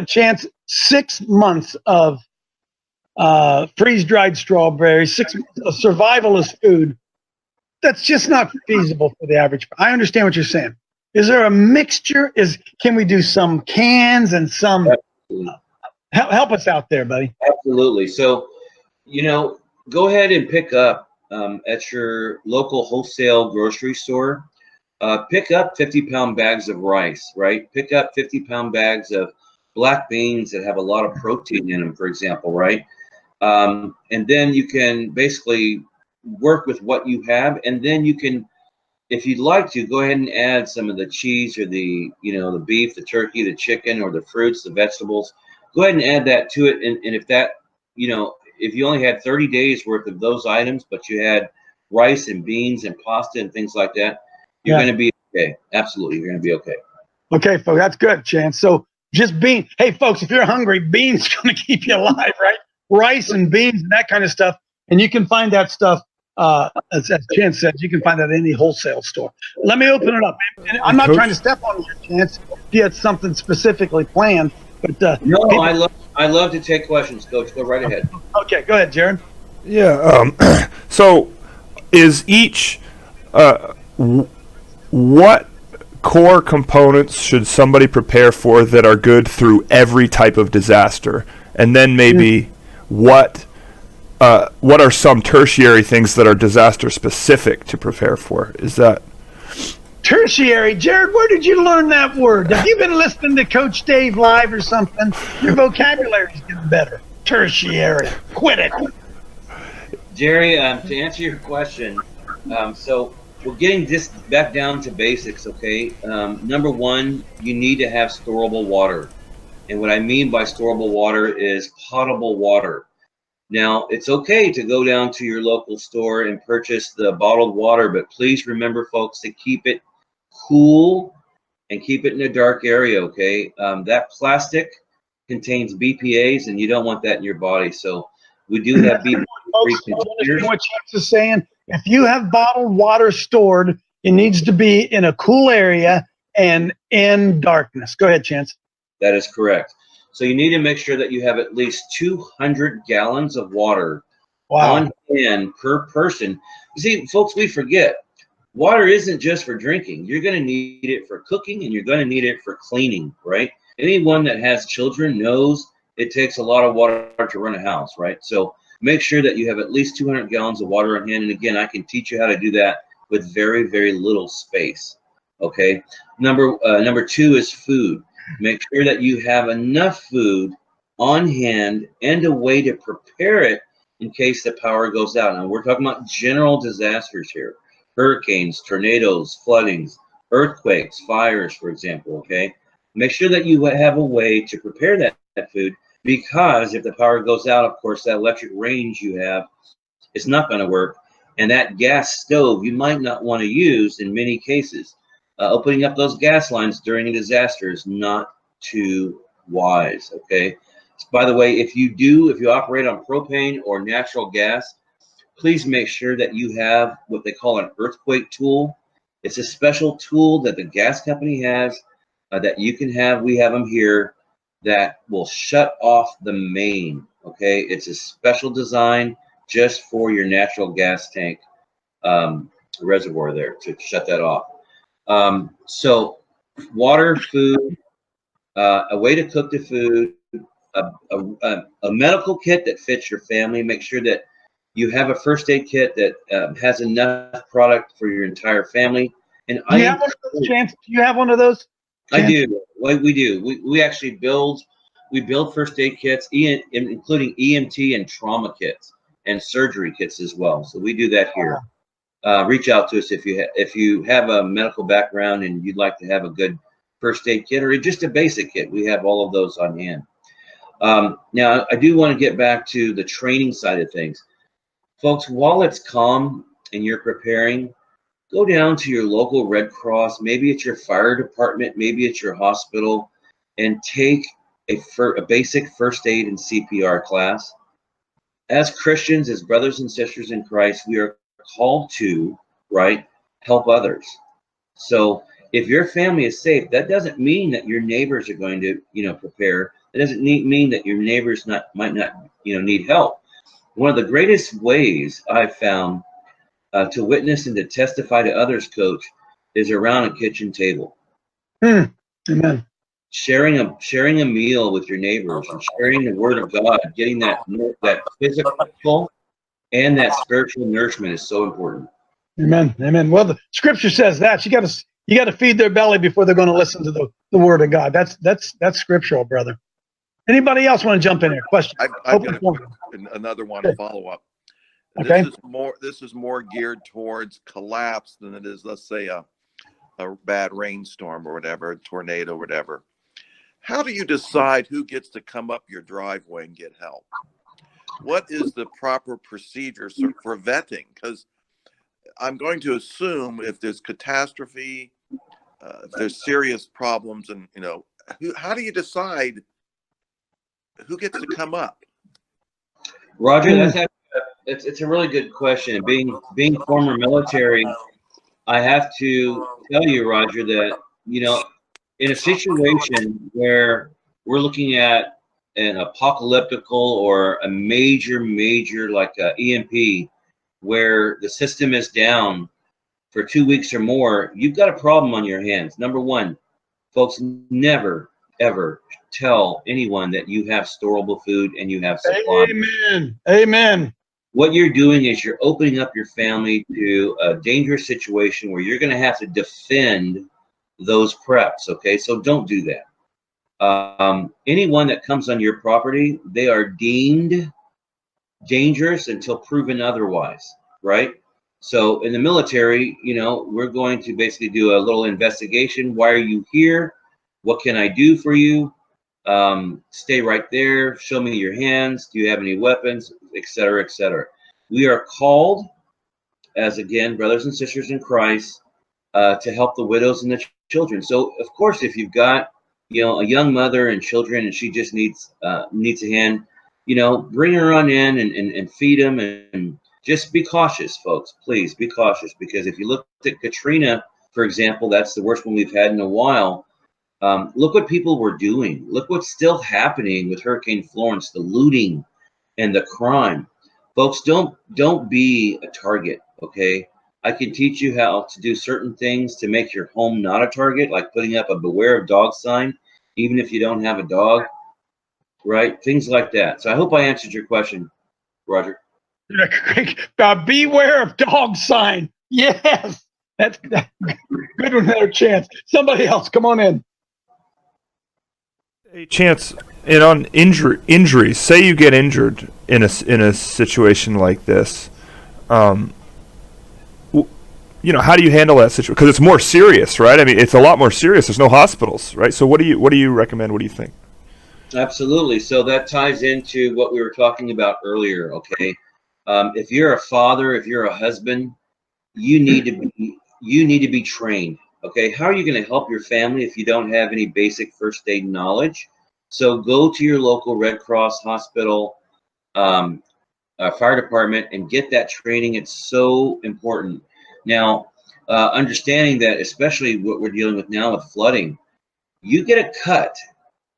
Speaker 6: Chance, 6 months of freeze-dried strawberries, 6 months of survivalist food. That's just not feasible for the average. I understand what you're saying. Is there a mixture? Can we do some cans and some? Help us out there, buddy.
Speaker 11: Absolutely. So, go ahead and pick up at your local wholesale grocery store. Pick up 50-pound bags of rice, right? Pick up 50-pound bags of black beans that have a lot of protein in them, for example, right? And then you can basically work with what you have, and then you can, if you'd like to, go ahead and add some of the cheese or the the beef, the turkey, the chicken, or the fruits, the vegetables. Go ahead and add that to it, and if that, if you only had 30 days worth of those items, but you had rice and beans and pasta and things like that, you're going to be okay. Absolutely, you're going to be okay.
Speaker 6: Okay, folks, that's good, Chance. So just beans. Hey, folks, if you're hungry, beans going to keep you alive, right? Rice and beans and that kind of stuff, and you can find that stuff. As Chance said, you can find that in any wholesale store. Let me open it up. And I'm not trying to step on your Chance. If you had something specifically planned, but
Speaker 11: no, I love to take questions, Coach. Go right ahead.
Speaker 6: Okay, go ahead, Jared.
Speaker 13: Yeah. So, is each what core components should somebody prepare for that are good through every type of disaster, and then maybe what are some tertiary things that are disaster specific to prepare for? Is that
Speaker 6: tertiary? Jared, where did you learn that word? Have you been listening to Coach Dave live or something? Your vocabulary's getting better. Tertiary. Quit it.
Speaker 11: Jerry, to answer your question, so we're getting this back down to basics, okay? Number one, you need to have storable water. And what I mean by storable water is potable water. Now, it's okay to go down to your local store and purchase the bottled water, but please remember, folks, to keep it cool and keep it in a dark area, okay? That plastic contains BPAs, and you don't want that in your body. So we do have BPA-free containers.
Speaker 6: What Chance is saying, if you have bottled water stored, it needs to be in a cool area and in darkness. Go ahead, Chance.
Speaker 11: That is correct. So you need to make sure that you have at least 200 gallons of water on hand per person. You see, folks, we forget, water isn't just for drinking. You're going to need it for cooking, and you're going to need it for cleaning, right? Anyone that has children knows it takes a lot of water to run a house, right? So make sure that you have at least 200 gallons of water on hand. And again, I can teach you how to do that with very, very little space, okay? Number two is food. Make sure that you have enough food on hand and a way to prepare it in case the power goes out. Now, we're talking about general disasters here. Hurricanes, tornadoes, floodings, earthquakes, fires, for example, okay? Make sure that you have a way to prepare that food. because if the power goes out, of course, that electric range you have is not going to work. And that gas stove you might not want to use in many cases. Opening up those gas lines during a disaster is not too wise, okay? By the way, if you operate on propane or natural gas, please make sure that you have what they call an earthquake tool. It's a special tool that the gas company has that you can have. We have them here that will shut off the main, okay? It's a special design just for your natural gas tank reservoir there to shut that off. So water, food, a way to cook the food, a medical kit that fits your family. Make sure that you have a first aid kit that has enough product for your entire family. And
Speaker 6: Do you have one of those, Chance? Do you have one of those?
Speaker 11: I do. We do. We actually build first aid kits, including EMT and trauma kits and surgery kits as well. So we do that here. Reach out to us if you have a medical background and you'd like to have a good first aid kit or just a basic kit. We have all of those on hand. Now, I do want to get back to the training side of things. Folks, while it's calm and you're preparing, go down to your local Red Cross, maybe it's your fire department, maybe it's your hospital, and take a basic first aid and CPR class. As Christians, as brothers and sisters in Christ, we are called to, help others. So if your family is safe, that doesn't mean that your neighbors are going to, prepare. It doesn't mean that your neighbors might not, need help. One of the greatest ways I've found to witness and to testify to others, Coach, is around a kitchen table.
Speaker 6: Amen.
Speaker 11: Sharing a meal with your neighbors and sharing the Word of God, getting that physical and that spiritual nourishment is so important.
Speaker 6: Amen. Amen. Well, the Scripture says that you got to feed their belly before they're going to listen to the Word of God. That's scriptural, brother. Anybody else want to jump in here? Question.
Speaker 12: I've got another one to follow up.
Speaker 6: Okay.
Speaker 12: This is more geared towards collapse than it is, let's say, a bad rainstorm or whatever, a tornado or whatever. How do you decide who gets to come up your driveway and get help? What is the proper procedures for vetting? Because I'm going to assume if there's catastrophe, if there's serious problems, and how do you decide who gets to come up?
Speaker 11: Roger, it's a really good question. Being former military, I have to tell you, Roger, that in a situation where we're looking at an apocalyptical or a major like a EMP, where the system is down for 2 weeks or more, you've got a problem on your hands. Number one, folks, never ever tell anyone that you have storable food and you have supply.
Speaker 6: Amen.
Speaker 11: What you're doing is you're opening up your family to a dangerous situation where you're going to have to defend those preps, okay? So don't do that. Anyone that comes on your property, they are deemed dangerous until proven otherwise, right? So in the military, we're going to basically do a little investigation. Why are you here? What can I do for you? Stay right there. Show me your hands. Do you have any weapons, et cetera, et cetera. We are called as, again, brothers and sisters in Christ, to help the widows and the children. So, of course, if you've got, a young mother and children and she just needs a hand, bring her on in and feed them, and just be cautious, folks. Please be cautious, because if you look at Katrina, for example, that's the worst one we've had in a while. Look what people were doing. Look what's still happening with Hurricane Florence, the looting and the crime. Folks, don't be a target, okay? I can teach you how to do certain things to make your home not a target, like putting up a beware of dog sign, even if you don't have a dog, right? Things like that. So I hope I answered your question, Roger.
Speaker 6: Beware of dog sign. Yes. That's good one there, Chance. Somebody else, come on in.
Speaker 13: Hey, Chance, and on injuries, say you get injured in a situation like this, how do you handle that situation? Because it's more serious, right? I mean, it's a lot more serious. There's no hospitals, right? So what do you recommend? What do you think?
Speaker 11: Absolutely. So that ties into what we were talking about earlier. Okay, if you're a father, if you're a husband, you need to be trained. Okay, how are you going to help your family if you don't have any basic first aid knowledge? So go to your local Red Cross hospital, fire department, and get that training. It's so important. Now, understanding that, especially what we're dealing with now with flooding, you get a cut,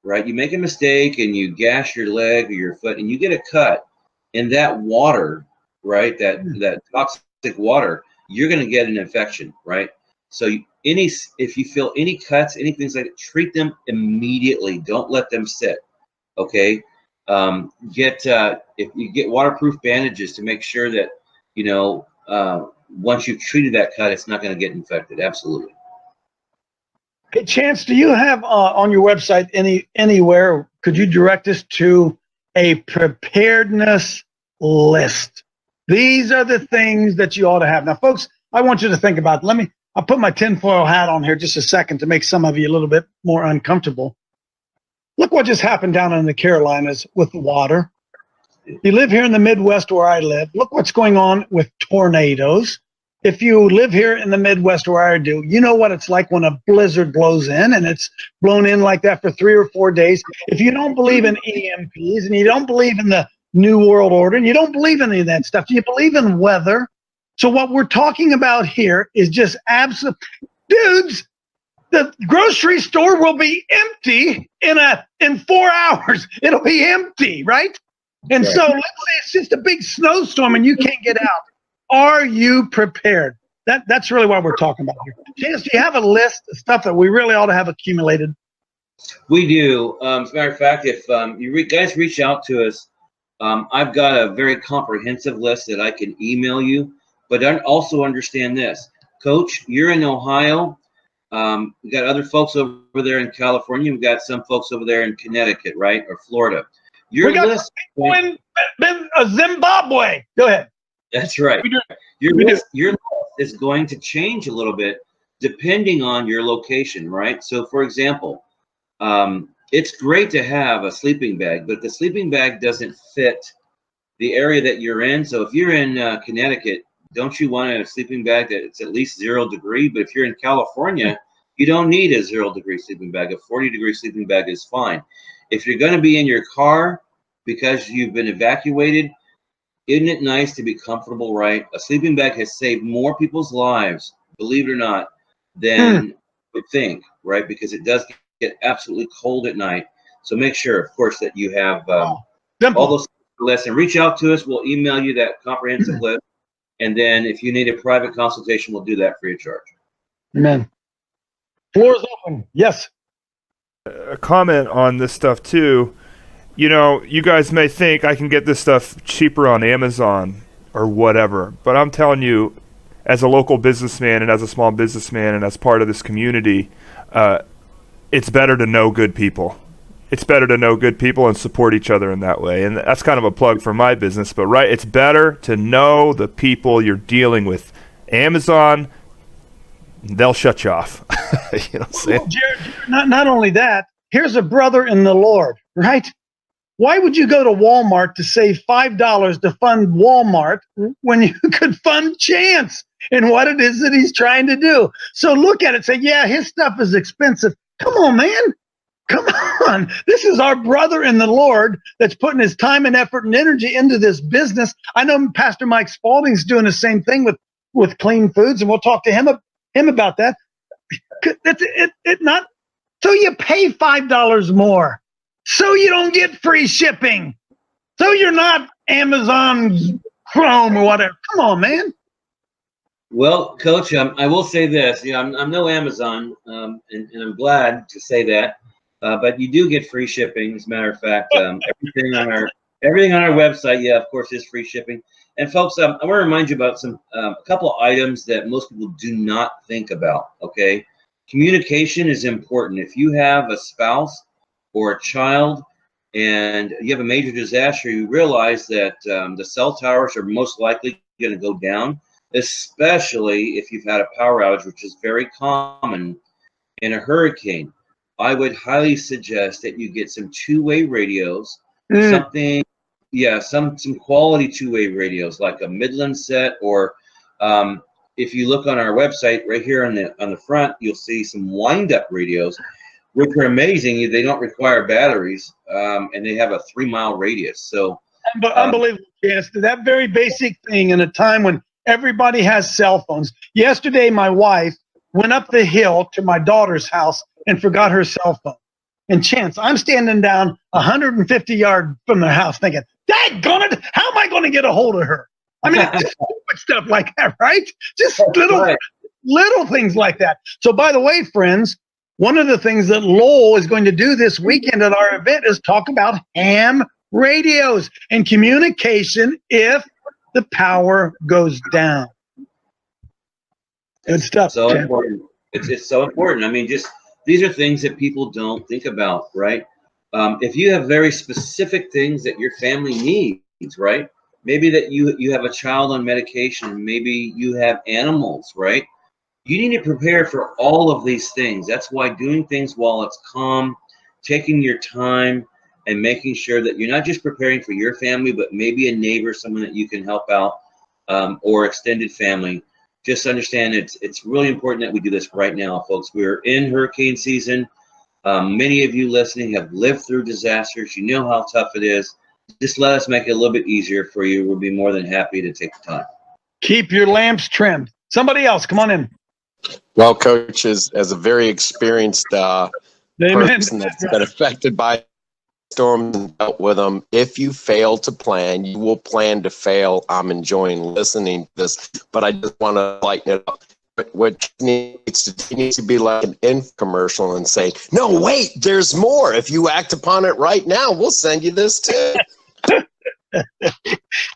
Speaker 11: right? You make a mistake and you gash your leg or your foot, and you get a cut in that water, right? That toxic water, you're going to get an infection, right? So if you feel any cuts, any things like that, treat them immediately. Don't let them sit. Okay. If you get waterproof bandages to make sure that once you've treated that cut, it's not going to get infected. Absolutely.
Speaker 6: Hey, Chance, do you have on your website anywhere? Could you direct us to a preparedness list? These are the things that you ought to have. Now, folks, I want you to think about it. I'll put my tinfoil hat on here just a second to make some of you a little bit more uncomfortable. Look what just happened down in the Carolinas with the water. You live here in the Midwest where I live. Look what's going on with tornadoes. If you live here in the Midwest where I do, you know what it's like when a blizzard blows in and it's blown in like that for 3 or 4 days. If you don't believe in EMPs and you don't believe in the New World Order and you don't believe in any of that stuff, you believe in weather. So what we're talking about here is just absolute dudes. The grocery store will be empty in 4 hours. It'll be empty, right? And so let's say it's just a big snowstorm and you can't get out. Are you prepared? That's really what we're talking about here. Chance, do you have a list of stuff that we really ought to have accumulated?
Speaker 11: We do. As a matter of fact, if you guys reach out to us, I've got a very comprehensive list that I can email you. But also understand this, Coach, you're in Ohio. We got other folks over there in California. We got some folks over there in Connecticut, right, or Florida. Your list
Speaker 6: in Zimbabwe. Go ahead.
Speaker 11: That's right. Your list is going to change a little bit depending on your location, right? So, for example, it's great to have a sleeping bag, but the sleeping bag doesn't fit the area that you're in. So, if you're in Connecticut, don't you want a sleeping bag that's at least 0 degree? But if you're in California, you don't need a 0 degree sleeping bag. A 40 degree sleeping bag is fine. If you're going to be in your car because you've been evacuated, isn't it nice to be comfortable, right? A sleeping bag has saved more people's lives, believe it or not, than you think, right? Because it does get absolutely cold at night. So make sure, of course, that you have all those lists and reach out to us. We'll email you that comprehensive list. And then if you need a private consultation, we'll do that free of charge.
Speaker 6: Amen. Floor is open. Yes.
Speaker 13: A comment on this stuff too. You guys may think I can get this stuff cheaper on Amazon or whatever, but I'm telling you, as a local businessman and as a small businessman and as part of this community, it's better to know good people. It's better to know good people and support each other in that way. And that's kind of a plug for my business, but right, it's better to know the people you're dealing with. Amazon, they'll shut you off. You know what I'm saying?
Speaker 6: Well, Jared, not only that, here's a brother in the Lord, right? Why would you go to Walmart to save $5 to fund Walmart when you could fund Chance and what it is that he's trying to do? So look at it, say, yeah, his stuff is expensive. Come on, man. Come on. This is our brother in the Lord that's putting his time and effort and energy into this business. I know Pastor Mike Spalding's doing the same thing with Clean Foods, and we'll talk to him about that. So you pay $5 more. So you don't get free shipping. So you're not Amazon Chrome or whatever. Come on, man.
Speaker 11: Well, Coach, I will say this. I'm no Amazon, and I'm glad to say that. But you do get free shipping. As a matter of fact, everything on our website, yeah, of course, is free shipping. And folks, I want to remind you about a couple of items that most people do not think about. Okay, communication is important. If you have a spouse or a child and you have a major disaster, you realize that the cell towers are most likely going to go down, especially if you've had a power outage, which is very common in a hurricane. I would highly suggest that you get some two-way radios, some quality two-way radios, like a Midland set, or if you look on our website right here on the front, you'll see some wind-up radios, which are amazing. They don't require batteries, and they have a 3-mile radius. So
Speaker 6: unbelievable. Yes, that very basic thing in a time when everybody has cell phones. Yesterday, my wife went up the hill to my daughter's house and forgot her cell phone. And Chance, I'm standing down 150 yards from their house thinking, daggone it, how am I going to get a hold of her? I mean, it's just stupid stuff like that, right? Just little things like that. So, by the way, friends, one of the things that Lowell is going to do this weekend at our event is talk about ham radios and communication if the power goes down. Good stuff.
Speaker 11: So important. It's so important. I mean, these are things that people don't think about, right? If you have very specific things that your family needs, right? Maybe that you have a child on medication, maybe you have animals, right? You need to prepare for all of these things. That's why doing things while it's calm, taking your time, and making sure that you're not just preparing for your family, but maybe a neighbor, someone that you can help out, or extended family. Just understand it's really important that we do this right now, folks. We're in hurricane season. Many of you listening have lived through disasters. You know how tough it is. Just let us make it a little bit easier for you. We'll be more than happy to take the time.
Speaker 6: Keep your lamps trimmed. Somebody else, come on in.
Speaker 8: Well, Coach, as a very experienced person that's been affected by storms and dealt with them, if you fail to plan, you will plan to fail. I'm enjoying listening to this, but I just want to lighten it up. What needs to be like an infomercial and say, no, wait, there's more. If you act upon it right now, we'll send you this too.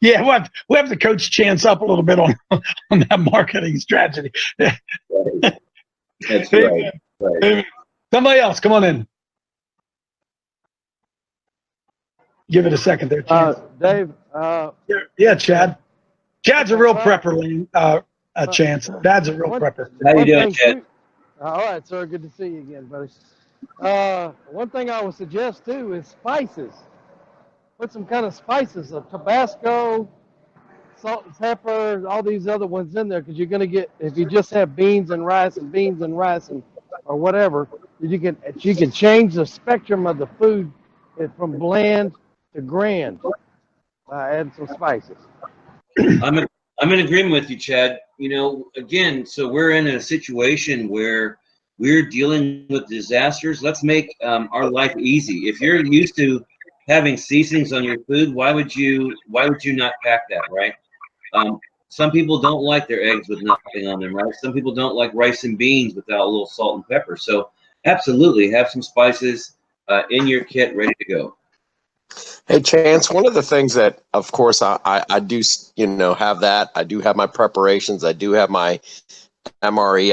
Speaker 6: Yeah, we'll have to coach Chance up a little bit on that marketing strategy.
Speaker 11: That's right.
Speaker 6: Somebody else, come on in. Give it a second there, Chance.
Speaker 14: Dave.
Speaker 6: Yeah, Chad. Chad's a real prepper, Chance. Dad's a real prepper.
Speaker 11: How you doing, Chad?
Speaker 14: All right, sir. Good to see you again, buddy. One thing I would suggest, too, is spices. Put some kind of spices, Tabasco, salt and pepper, all these other ones in there, because you're going to get, if you just have beans and rice or whatever, you can change the spectrum of the food from bland to grand. Add some spices.
Speaker 11: I'm in agreement with you, Chad. You know, again, so we're in a situation where we're dealing with disasters. Let's make our life easy. If you're used to having seasonings on your food, why would you not pack that, right? Some people don't like their eggs with nothing on them, right? Some people don't like rice and beans without a little salt and pepper. So absolutely, have some spices in your kit ready to go.
Speaker 8: Hey, Chance, one of the things that, of course, I do, have that. I do have my preparations. I do have my MRE.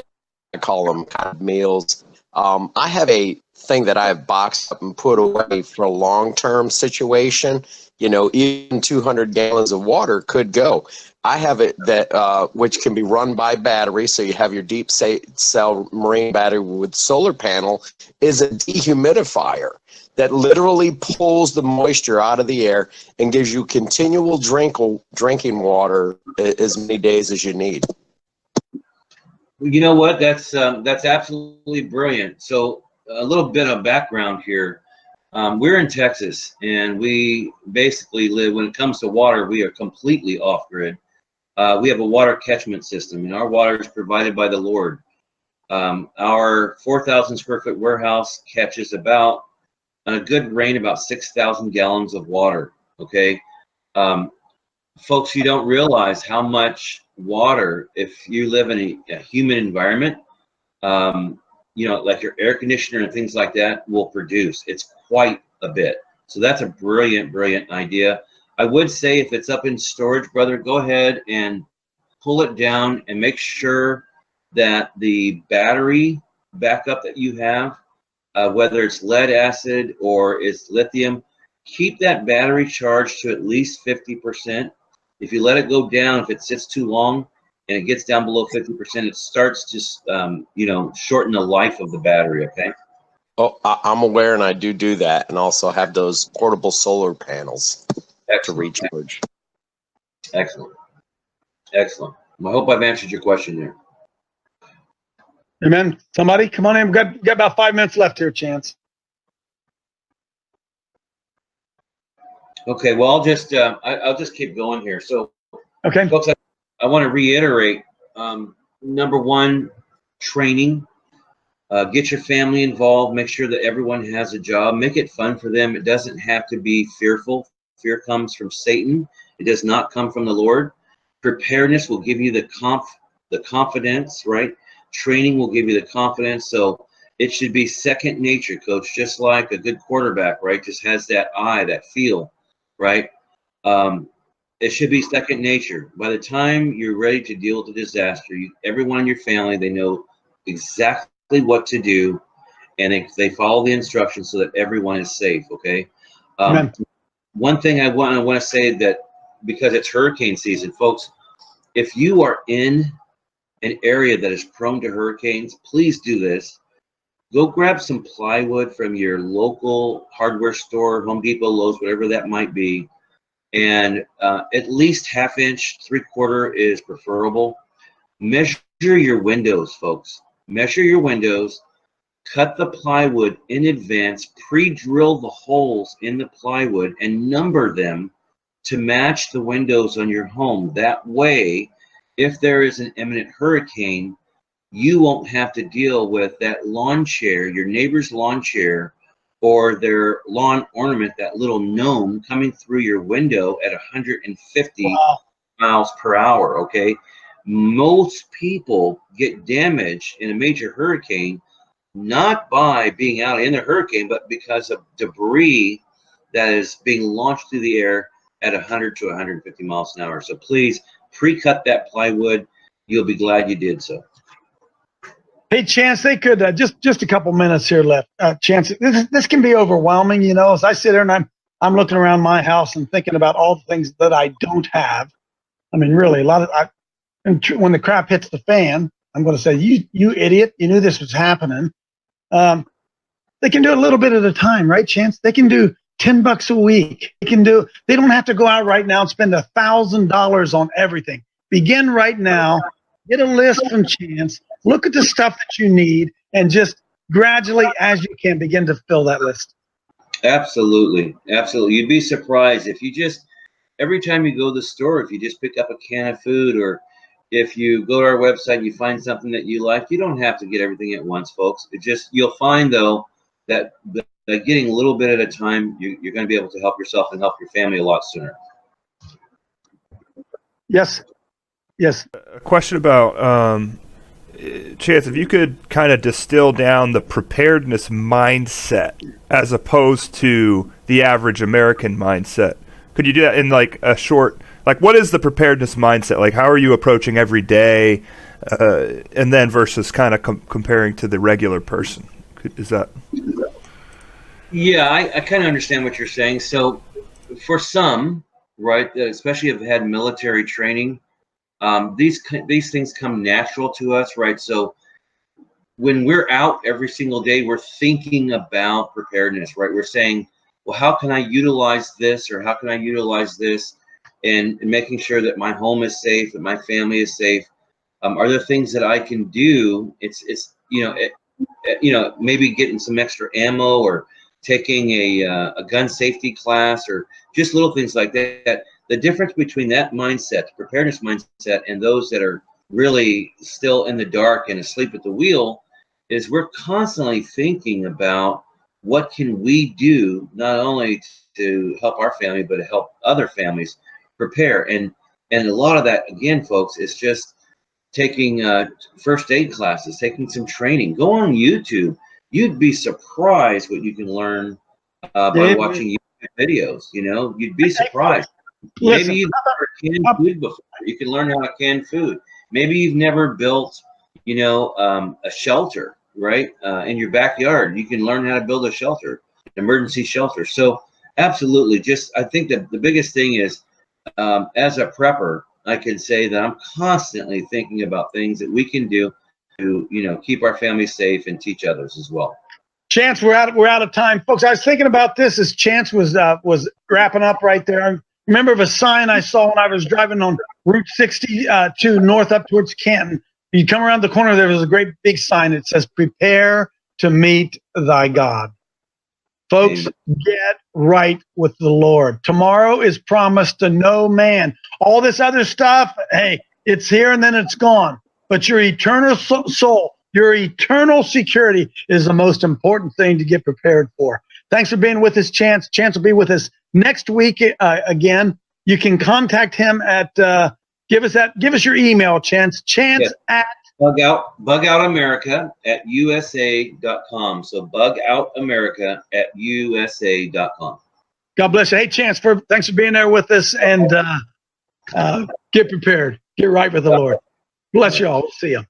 Speaker 8: I call them kind of meals. I have a thing that I have boxed up and put away for a long-term situation. Even 200 gallons of water could go. I have it that which can be run by battery. So you have your deep cell marine battery with solar panel is a dehumidifier that literally pulls the moisture out of the air and gives you continual drinking water as many days as you need.
Speaker 11: You know what? That's absolutely brilliant. So a little bit of background here. We're in Texas, and we basically live, when it comes to water, we are completely off grid. We have a water catchment system, and our water is provided by the Lord. Our 4,000 square foot warehouse catches about, on a good rain, about 6,000 gallons of water. Okay. Folks, you don't realize how much water, if you live in a humid environment, like your air conditioner and things like that, will produce. It's quite a bit. So that's a brilliant, brilliant idea. I would say if it's up in storage, brother, go ahead and pull it down and make sure that the battery backup that you have, whether it's lead acid or it's lithium, keep that battery charged to at least 50%. If you let it go down, if it sits too long and it gets down below 50%, it starts to, shorten the life of the battery, okay?
Speaker 8: Oh, I'm aware, and I do that, and also have those portable solar panels to recharge.
Speaker 11: Excellent. Excellent. I hope I've answered your question there.
Speaker 6: Amen. Somebody, come on in. We've got about 5 minutes left here, Chance.
Speaker 11: Okay, well, I'll just keep going here. So,
Speaker 6: okay,
Speaker 11: folks, I want to reiterate. Number one, training. Get your family involved. Make sure that everyone has a job. Make it fun for them. It doesn't have to be fearful. Fear comes from Satan. It does not come from the Lord. Preparedness will give you the confidence, right? Training will give you the confidence. So it should be second nature, coach, just like a good quarterback, right? Just has that eye, that feel, right? It should be second nature. By the time you're ready to deal with a disaster, everyone in your family, they know exactly what to do, and they follow the instructions so that everyone is safe, okay? One thing I want to say, that because it's hurricane season, folks, if you are in an area that is prone to hurricanes, please do this. Go grab some plywood from your local hardware store, Home Depot, Lowe's, whatever that might be, and at least 1/2 inch, 3/4 is preferable. Measure your windows, folks. Measure your windows. Cut the plywood in advance. Pre-drill the holes in the plywood and number them to match the windows on your home. That way, if there is an imminent hurricane, you won't have to deal with that lawn chair, your neighbor's lawn chair, or their lawn ornament, that little gnome coming through your window at 150 miles per hour, okay? Most people get damaged in a major hurricane, not by being out in the hurricane, but because of debris that is being launched through the air at 100 to 150 miles an hour. So please pre-cut that plywood. You'll be glad you did so.
Speaker 6: Hey, Chance, they could just a couple minutes here left. Chance, this can be overwhelming, you know. As I sit here and I'm looking around my house and thinking about all the things that I don't have. I mean, really, a lot of when the crap hits the fan, I'm going to say, you idiot, you knew this was happening. They can do a little bit at a time, right, Chance? They can do $10 a week. They don't have to go out right now and spend $1,000 on everything. Begin right now. Get a list from Chance. Look at the stuff that you need, and just gradually, as you can, begin to fill that list.
Speaker 11: Absolutely. Absolutely. You'd be surprised if you just, every time you go to the store, if you just pick up a can of food, or if you go to our website and you find something that you like, you don't have to get everything at once, folks. You'll find, though, that getting a little bit at a time, you're going to be able to help yourself and help your family a lot sooner.
Speaker 6: Yes.
Speaker 13: A question about, Chance, if you could kind of distill down the preparedness mindset as opposed to the average American mindset. Could you do that in like a short, like what is the preparedness mindset? Like how are you approaching every day and then versus kind of comparing to the regular person? Is that?
Speaker 11: Yeah, I kind of understand what you're saying. So for some, right, especially if they had military training, these things come natural to us, right? So when we're out every single day, we're thinking about preparedness, right? We're saying, well, how can I utilize this, or how can I utilize this, and making sure that my home is safe, that my family is safe. Are there things that I can do? It's maybe getting some extra ammo, or taking a gun safety class, or just little things like that. The difference between that mindset, the preparedness mindset, and those that are really still in the dark and asleep at the wheel is we're constantly thinking about what can we do, not only to help our family, but to help other families prepare. And a lot of that, again, folks, is just taking first aid classes, taking some training. Go on YouTube. You'd be surprised what you can learn by watching YouTube videos. You'd be surprised. Maybe you've never canned food before. You can learn how to can food. Maybe you've never built, a shelter, right? In your backyard. You can learn how to build a shelter, an emergency shelter. So absolutely. I think that the biggest thing is, as a prepper, I can say that I'm constantly thinking about things that we can do to, keep our family safe and teach others as well.
Speaker 6: Chance, we're out of time, folks. I was thinking about this as Chance was wrapping up right there. I remember of a sign I saw when I was driving on Route 62 north up towards Canton. You come around the corner, there was a great big sign that says, "Prepare to meet thy God." Folks, get right with the Lord. Tomorrow is promised to no man. All this other stuff, hey, it's here and then it's gone. But your eternal soul, your eternal security is the most important thing to get prepared for. Thanks for being with us, Chance. Chance will be with us next week again. You can contact him at give us your email, Chance. Chance at
Speaker 11: bugoutamerica at USA.com. So bugoutamerica@USA.com.
Speaker 6: God bless you. Hey, Chance, thanks for being there with us, and get prepared. Get right with the Lord. Bless you all. We'll see you.